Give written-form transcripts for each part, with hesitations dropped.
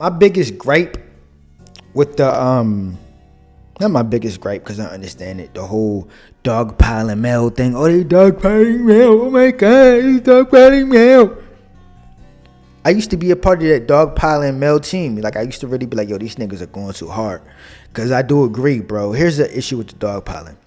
my biggest gripe with the not my biggest gripe, because I understand it, the whole dogpiling Mel thing. Oh, they dogpiling Mel. Oh my god, he's dogpiling Mel. I used to be a part of that dogpiling Mel team. Like, I used to really be like, yo, these niggas are going too hard. Because I do agree, bro. Here's the issue with the dogpiling.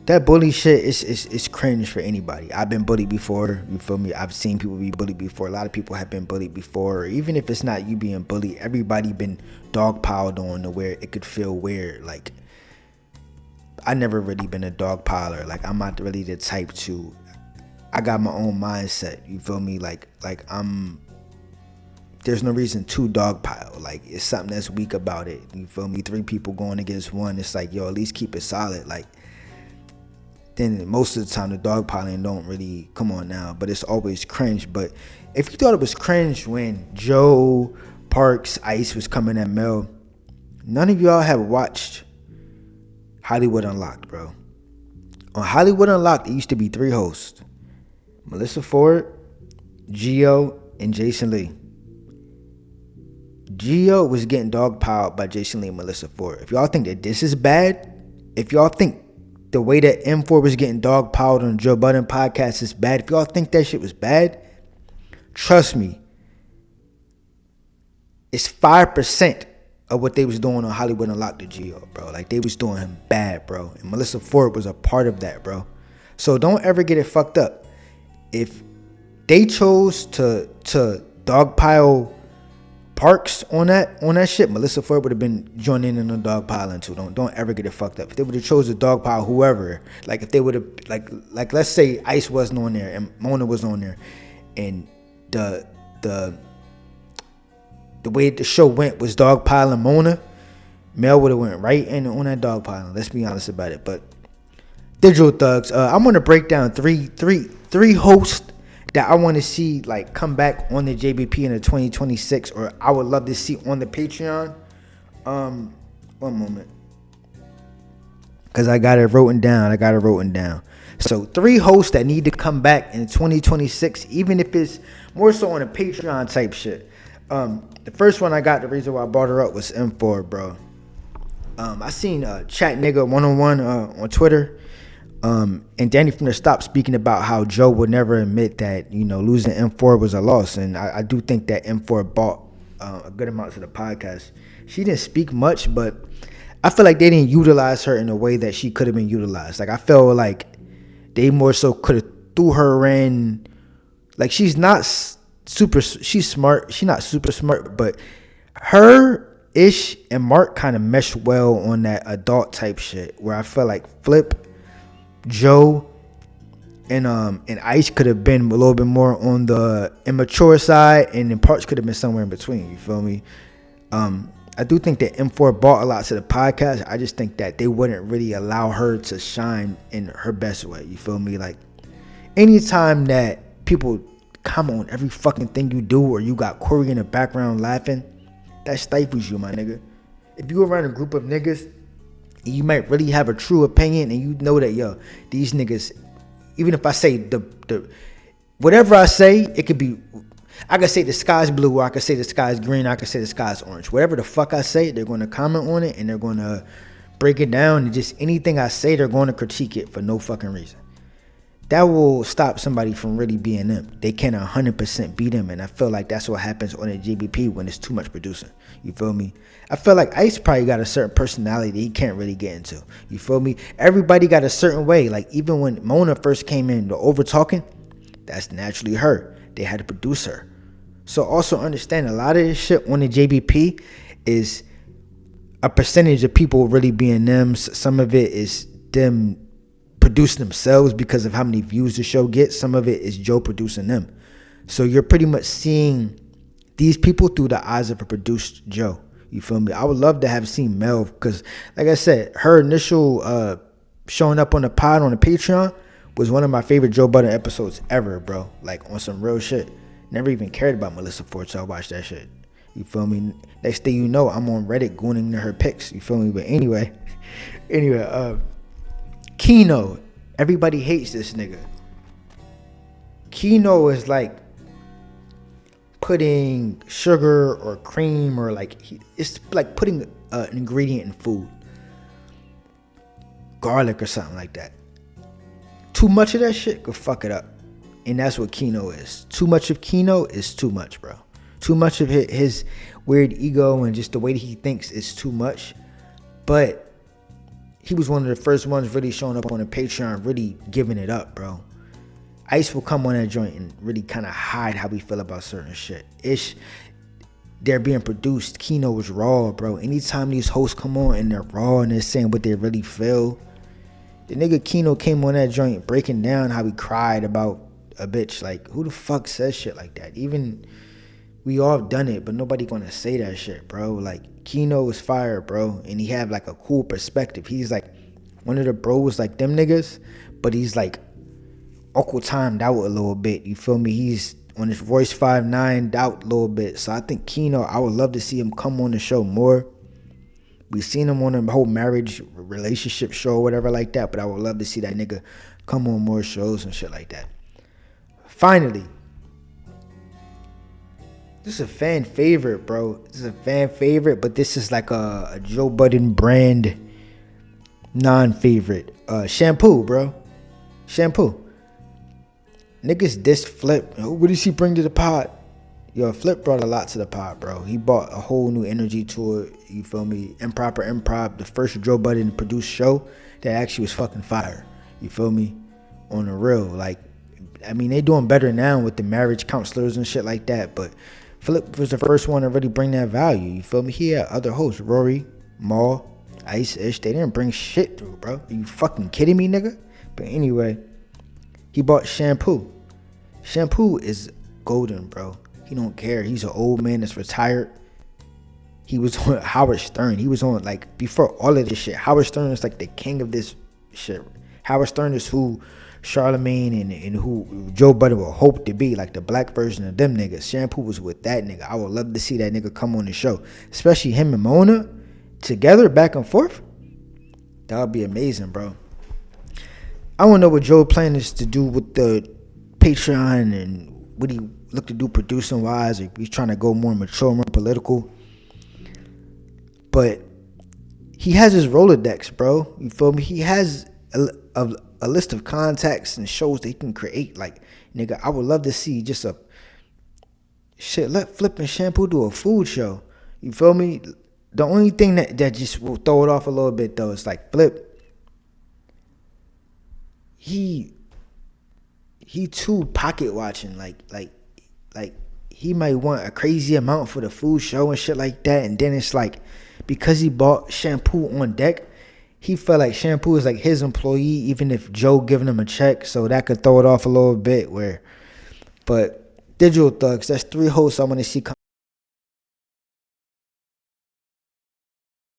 That bully shit is cringe for anybody. I've been bullied before. You feel me? I've seen people be bullied before. A lot of people have been bullied before. Even if it's not you being bullied, everybody been dogpiled on to where it could feel weird. Like, I never really been a dogpiler. Like, I'm not really the type to. I got my own mindset. You feel me? Like I'm. There's no reason to dogpile. Like, it's something that's weak about it. You feel me? 3 people going against 1. It's like, yo, at least keep it solid. Like, then most of the time the dogpiling don't really come on now. But it's always cringe. But if you thought it was cringe when Joe, Parks, Ice was coming at Mel, none of y'all have watched Hollywood Unlocked, bro. On Hollywood Unlocked, it used to be 3 hosts: Melissa Ford, Gio, and Jason Lee. Gio was getting dogpiled by Jason Lee and Melissa Ford. If y'all think that this is bad, if y'all think the way that M4 was getting dogpiled on Joe Budden podcast is bad, if y'all think that shit was bad, trust me, it's 5% of what they was doing on Hollywood Unlocked to Gio, bro. Like, they was doing him bad, bro. And Melissa Ford was a part of that, bro. So don't ever get it fucked up. If they chose to dogpile Parks on that shit, Melissa Ford would have been joining in the dogpiling too. Don't ever get it fucked up. If they would have chose to dogpile whoever, like if they would have like let's say Ice wasn't on there and Mona was on there, and the way the show went was dogpiling Mona, Mel would have went right in on that dogpiling. Let's be honest about it. But Digital Thugs, I'm gonna break down three hosts that I want to see like come back on the JBP in the 2026, or I would love to see on the Patreon. One moment, because I got it written down. So 3 hosts that need to come back in 2026, even if it's more so on a Patreon type shit. The first one I got, the reason why I brought her up was M4, bro. I seen Chat Nigga 101 on Twitter. And Danny from the Stop speaking about how Joe would never admit that, you know, losing M4 was a loss. And I do think that M4 bought a good amount to the podcast. She didn't speak much, but I feel like they didn't utilize her in a way that she could have been utilized. Like, I feel like they more so could have threw her in. Like, she's smart. She's not super smart, but her-ish and Mark kind of mesh well on that adult type shit, where I feel like Flip, Joe, and Ice could have been a little bit more on the immature side, and then Parts could have been somewhere in between. You feel me? I do think that M4 brought a lot to the podcast. I just think that they wouldn't really allow her to shine in her best way. You feel me? Like, anytime that people comment on every fucking thing you do, or you got Corey in the background laughing, that stifles you, my nigga. If you around a group of niggas, you might really have a true opinion, and you know that, yo, these niggas, even if I say the whatever I say, it could be, I could say the sky's blue, or I could say the sky's green, I could say the sky's orange. Whatever the fuck I say, they're going to comment on it, and they're going to break it down, and just anything I say, they're going to critique it for no fucking reason. That will stop somebody from really being them. They can't 100% be them, and I feel like that's what happens on a GBP when it's too much producing. You feel me? I feel like Ice probably got a certain personality that he can't really get into. You feel me? Everybody got a certain way. Like, even when Mona first came in, the over talking, that's naturally her. They had to produce her. So also understand, a lot of this shit on the JBP is a percentage of people really being them. Some of it is them produce themselves because of how many views the show gets. Some of it is Joe producing them. So you're pretty much seeing these people through the eyes of a produced Joe. You feel me? I would love to have seen Mel, because like I said, her initial showing up on the pod on the Patreon was one of my favorite Joe Budden episodes ever, bro. Like, on some real shit. Never even cared about Melissa Ford, so I watched that shit. You feel me? Next thing you know, I'm on Reddit gooning to her pics. You feel me? But anyway, Keno, everybody hates this nigga. Keno is like putting sugar or cream or like it's like putting an ingredient in food, garlic or something like that. Too much of that shit could fuck it up, and that's what Keno is. Too much of Keno is too much, bro. Too much of his weird ego and just the way that he thinks is too much. But he was one of the first ones really showing up on the Patreon, really giving it up, bro. Ice will come on that joint and really kind of hide how we feel about certain shit. They're being produced. Keno was raw, bro. Anytime these hosts come on and they're raw and they're saying what they really feel, the nigga Keno came on that joint breaking down how he cried about a bitch. Like, who the fuck says shit like that? Even we all done it, but nobody gonna say that shit, bro. Like, Keno was fire, bro, and he had like a cool perspective. He's like one of the bros like them niggas, but he's like Uncle timed out a little bit, you feel me? He's on his Royce 5'9" out a little bit. So I think Keno, I would love to see him come on the show more. We've seen him on a whole marriage relationship show or whatever like that, but I would love to see that nigga come on more shows and shit like that. Finally, this is a fan favorite, bro. This is a fan favorite, but this is like a Joe Budden brand non-favorite. Shampoo, bro. Shampoo. Niggas diss Flip. What did he bring to the pod? Yo, Flip brought a lot to the pod, bro. He brought a whole new energy to it. You feel me? Improper Improv, the first Joe Budden produced show that actually was fucking fire. You feel me? On the real. Like, I mean, they doing better now with the marriage counselors and shit like that, but Flip was the first one to really bring that value. You feel me? He had other hosts, Rory, Maul, Ice-ish. They didn't bring shit through, bro. Are you fucking kidding me, nigga? But anyway, he bought Shampoo. Shampoo is golden, bro. He don't care. He's an old man that's retired. He was on Howard Stern. He was on, like, before all of this shit. Howard Stern is like the king of this shit. Howard Stern is who Charlemagne and who Joe Budden will hope to be, like the black version of them niggas. Shampoo was with that nigga. I would love to see that nigga come on the show. Especially him and Mona together, back and forth. That would be amazing, bro. I don't know what Joe plans to do with the Patreon and what he look to do producing wise, or he's trying to go more mature, more political. But he has his Rolodex, bro. You feel me? He has a list of contacts and shows that he can create. Like, nigga, I would love to see just a shit. Let Flip and Shampoo do a food show. You feel me? The only thing that just will throw it off a little bit though is like Flip. He too pocket watching. Like he might want a crazy amount for the food show and shit like that, and then it's like because he bought Shampoo on deck, he felt like Shampoo is like his employee, even if Joe giving him a check, so that could throw it off a little bit. But Digital Thugs, that's 3 hosts I want to see